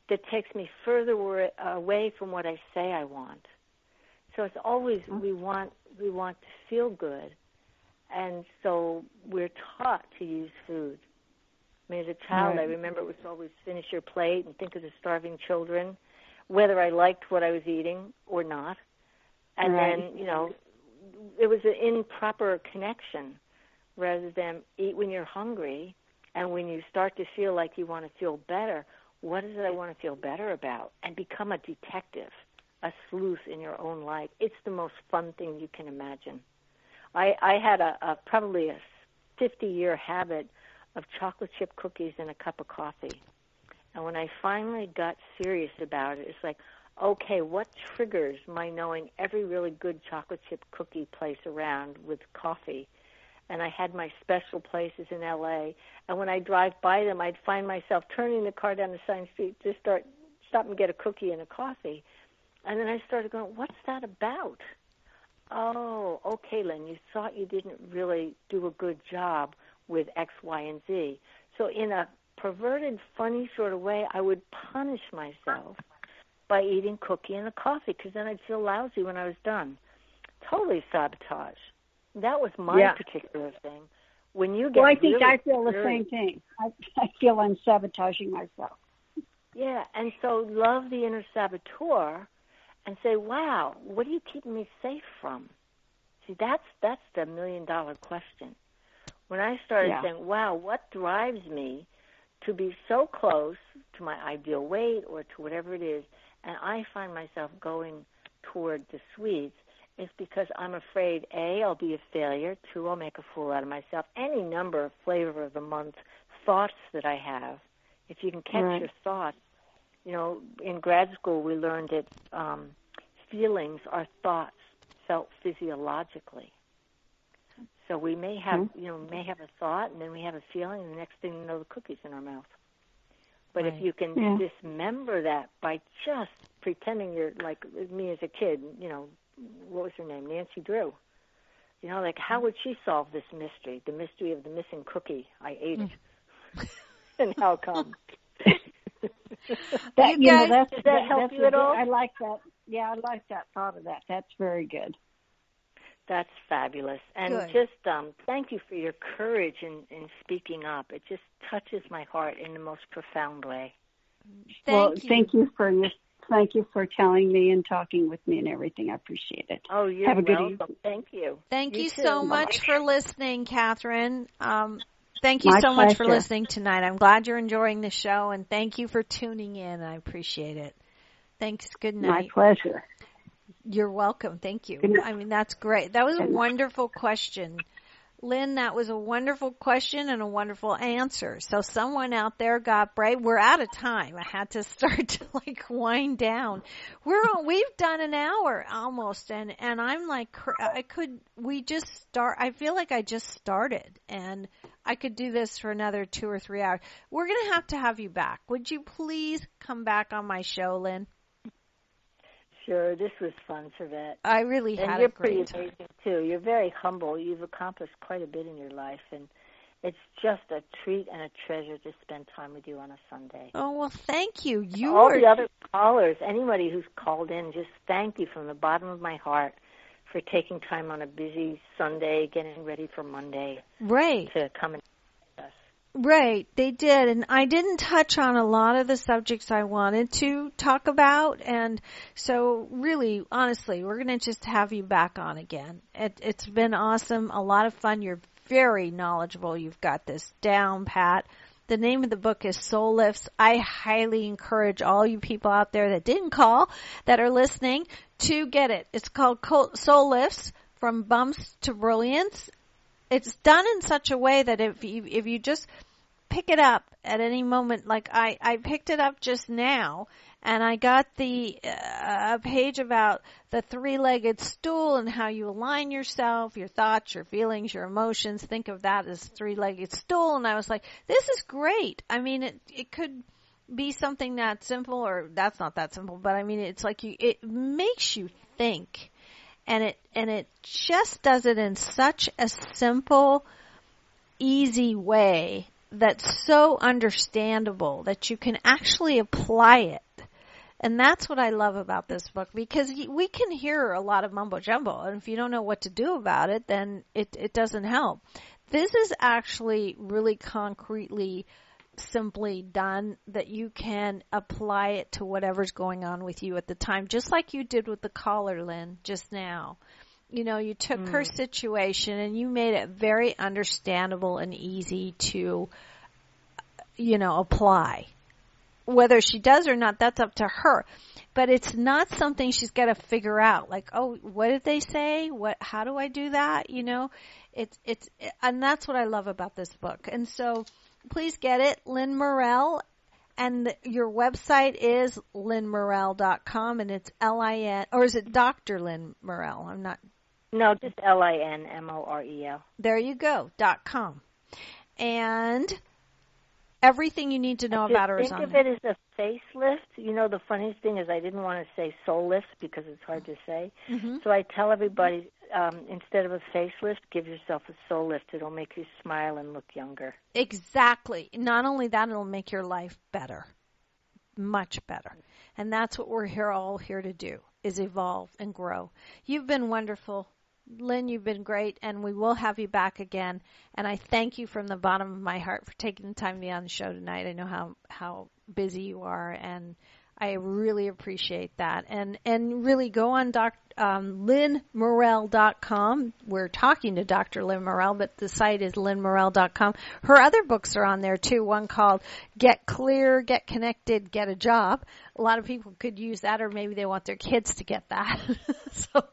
that takes me further away from what I say I want. So it's always we want to feel good, and so we're taught to use food. I mean, as a child, I remember it was always finish your plate and think of the starving children, whether I liked what I was eating or not. And then, you know, it was an improper connection rather than eat when you're hungry. And when you start to feel like you want to feel better, what is it I want to feel better about? And become a detective, a sleuth in your own life. It's the most fun thing you can imagine. I had probably a 50-year habit of chocolate chip cookies and a cup of coffee. And when I finally got serious about it, it's like, okay, what triggers my knowing every really good chocolate chip cookie place around with coffee? And I had my special places in L.A. And when I drive by them, I'd find myself turning the car down the side street to stop and get a cookie and a coffee. And then I started going, what's that about? Oh, okay, Lynn, you thought you didn't really do a good job with X, Y, and Z. So in a perverted, funny sort of way, I would punish myself by eating cookie and a coffee because then I'd feel lousy when I was done. Totally sabotage. That was my particular thing. When you get I think I feel the same thing. I feel I'm sabotaging myself. Yeah, and so love the inner saboteur and say, wow, what are you keeping me safe from? See, that's the $1 million question. When I started saying, wow, what drives me to be so close to my ideal weight or to whatever it is, and I find myself going toward the sweets, it's because I'm afraid, A, I'll be a failure, 2, I'll make a fool out of myself. Any number of flavor of the month thoughts that I have, if you can catch your thoughts. You know, in grad school we learned that feelings are thoughts felt physiologically. So we may have, a thought, and then we have a feeling, and the next thing you know, the cookie's in our mouth. But if you can dismember that by just pretending you're like me as a kid, you know, what was her name? Nancy Drew. You know, like how would she solve this mystery, the mystery of the missing cookie? I ate it. And how come? Does that help you at all? I like that. Yeah, I like that thought of that. That's very good. That's fabulous. And just thank you for your courage in speaking up. It just touches my heart in the most profound way. Thank you for telling me and talking with me and everything. I appreciate it. Oh, you're welcome. Thank you. Thank you so much for listening, Catherine. Thank you so much for listening tonight. I'm glad you're enjoying the show, and thank you for tuning in. I appreciate it. Thanks. Good night. My pleasure. You're welcome. Thank you. I mean, that's great. That was a wonderful question. Lynn, that was a wonderful question and a wonderful answer. So someone out there got brave. We're out of time. I had to start to wind down. We've done an hour almost, and I'm like, I feel like I just started, and I could do this for another 2 or 3 hours. We're going to have you back. Would you please come back on my show, Lynn? Sure, this was fun, Servette. I really had a great time. And you're pretty amazing, too. You're very humble. You've accomplished quite a bit in your life, and it's just a treat and a treasure to spend time with you on a Sunday. Oh, well, thank you. All the other callers, anybody who's called in, just thank you from the bottom of my heart for taking time on a busy Sunday, getting ready for Monday. Right. To come and Right, they did, and I didn't touch on a lot of the subjects I wanted to talk about, and so really, honestly, we're going to just have you back on again. It's been awesome, a lot of fun. You're very knowledgeable. You've got this down pat. The name of the book is Soul Lifts. I highly encourage all you people out there that didn't call, that are listening, to get it. It's called Soul Lifts, From Bumps to Brilliance. It's done in such a way that if you just pick it up at any moment. Like I picked it up just now, and I got the page about the three-legged stool and how you align yourself, your thoughts, your feelings, your emotions. Think of that as three-legged stool. And I was like, this is great. I mean, it could be something that simple, or that's not that simple, but I mean, it's like it makes you think, and it just does it in such a simple, easy way that's so understandable that you can actually apply it. And that's what I love about this book, because we can hear a lot of mumbo jumbo, and if you don't know what to do about it, then it doesn't help. This is actually really concretely, simply done, that you can apply it to whatever's going on with you at the time, just like you did with the caller, Lynn, just now. You know, you took her situation and you made it very understandable and easy to, you know, apply. Whether she does or not, that's up to her. But it's not something she's got to figure out. Like, oh, what did they say? How do I do that? You know, and that's what I love about this book. And so please get it, Lin Morel. And your website is linmorel.com, and it's L-I-N, or is it Dr. Lin Morel? I'm not. No, just LINMOREL. There you go, .com. And everything you need to know about her is on there. Think of it as a facelift. You know, the funniest thing is I didn't want to say soul lift because it's hard to say. Mm-hmm. So I tell everybody, instead of a facelift, give yourself a soul lift. It'll make you smile and look younger. Exactly. Not only that, it'll make your life better. Much better. And that's what we're all here to do, is evolve and grow. You've been wonderful. Lynn, you've been great, and we will have you back again. And I thank you from the bottom of my heart for taking the time to be on the show tonight. I know how busy you are, and I really appreciate that. And really go on linmorel.com. We're talking to Dr. Lin Morel, but the site is linmorel.com. Her other books are on there too. One called Get Clear, Get Connected, Get a Job. A lot of people could use that, or maybe they want their kids to get that. So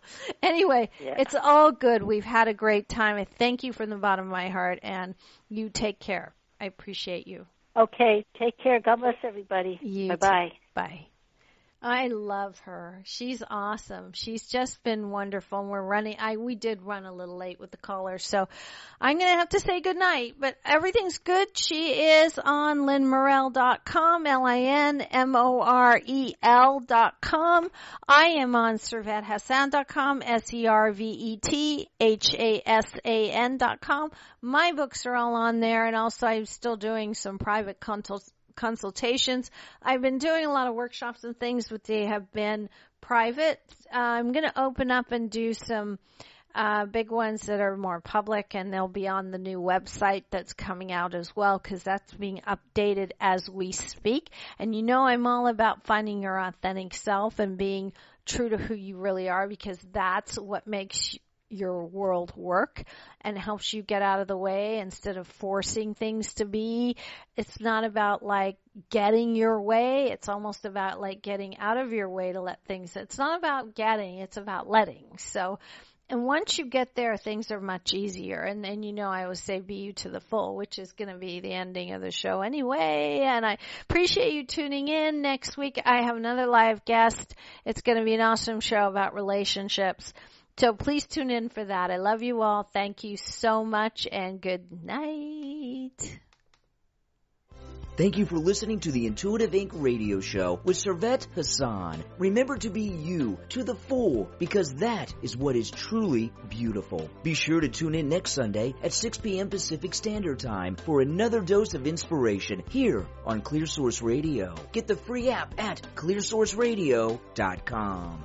anyway, It's all good. We've had a great time. I thank you from the bottom of my heart, and you take care. I appreciate you. Okay, take care. God bless everybody. Bye-bye. Bye. I love her. She's awesome. She's just been wonderful. And we're running. We did run a little late with the caller, so I'm going to have to say goodnight. But everything's good. She is on linmorel.com, linmorel.com. I am on servethassan.com, servethassan.com. My books are all on there, and also I'm still doing some private consultations. I've been doing a lot of workshops and things, but they have been private. I'm going to open up and do some big ones that are more public, and they'll be on the new website that's coming out as well, because that's being updated as we speak. And you know, I'm all about finding your authentic self and being true to who you really are, because that's what makes your world work and helps you get out of the way instead of forcing things to be. It's not about like getting your way. It's almost about like getting out of your way to let things. It's not about getting, it's about letting. So, and once you get there, things are much easier. And then, you know, I always say be you to the full, which is going to be the ending of the show anyway. And I appreciate you tuning in. Next week, I have another live guest. It's going to be an awesome show about relationships. So please tune in for that. I love you all. Thank you so much, and good night. Thank you for listening to the Intuitive Inc. radio show with Servette Hassan. Remember to be you to the full, because that is what is truly beautiful. Be sure to tune in next Sunday at 6 p.m. Pacific Standard Time for another dose of inspiration here on ClearSource Radio. Get the free app at clearsourceradio.com.